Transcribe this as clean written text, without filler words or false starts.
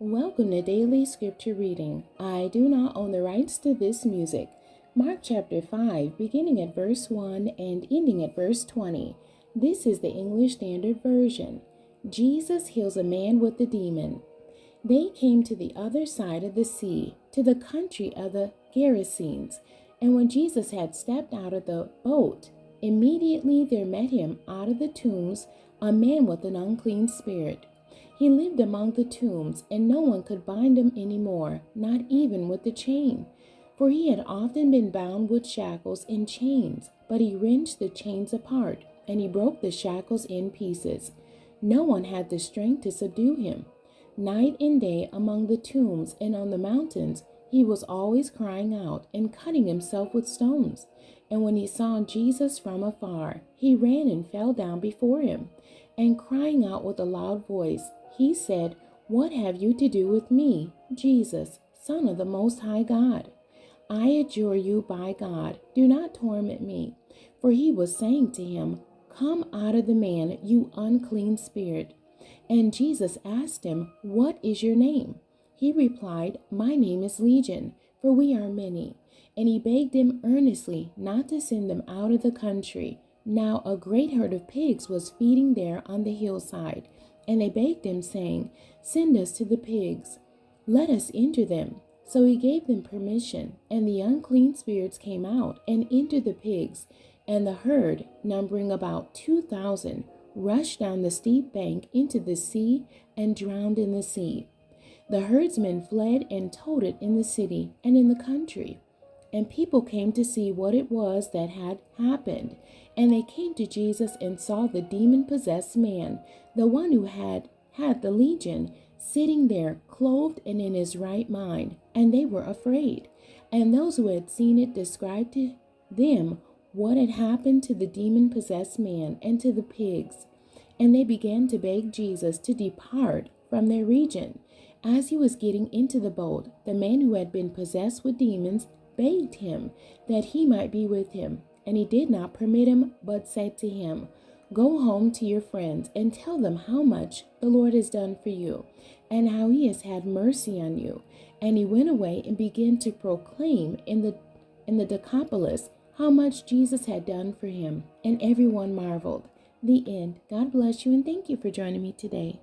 Welcome to Daily Scripture Reading. I do not own the rights to this music. Mark chapter 5, beginning at verse 1 and ending at verse 20. This is the English Standard Version. Jesus heals a man with a demon. They came to the other side of the sea, to the country of the Gerasenes. And when Jesus had stepped out of the boat, immediately there met him out of the tombs a man with an unclean spirit. He lived among the tombs, and no one could bind him any more, not even with a chain. For he had often been bound with shackles and chains, but he wrenched the chains apart, and he broke the shackles in pieces. No one had the strength to subdue him. Night and day among the tombs and on the mountains, he was always crying out and cutting himself with stones. And when he saw Jesus from afar, he ran and fell down before him. And crying out with a loud voice, he said, "What have you to do with me, Jesus, Son of the Most High God? I adjure you by God, do not torment me." For he was saying to him, "Come out of the man, you unclean spirit." And Jesus asked him, "What is your name?" He replied, "My name is Legion, for we are many." And he begged him earnestly not to send them out of the country. Now a great herd of pigs was feeding there on the hillside. And they begged him, saying, "Send us to the pigs. Let us enter them." So he gave them permission, and the unclean spirits came out and entered the pigs. And the herd, numbering about 2,000, rushed down the steep bank into the sea and drowned in the sea. The herdsmen fled and told it in the city and in the country. And people came to see what it was that had happened. And they came to Jesus and saw the demon-possessed man, the one who had the legion, sitting there, clothed and in his right mind. And they were afraid. And those who had seen it described to them what had happened to the demon-possessed man and to the pigs. And they began to beg Jesus to depart from their region. As he was getting into the boat, the man who had been possessed with demons begged him that he might be with him. And he did not permit him, but said to him, "Go home to your friends and tell them how much the Lord has done for you, and how he has had mercy on you." And he went away and began to proclaim in the Decapolis how much Jesus had done for him, and everyone marveled. The end. God bless you, and thank you for joining me today.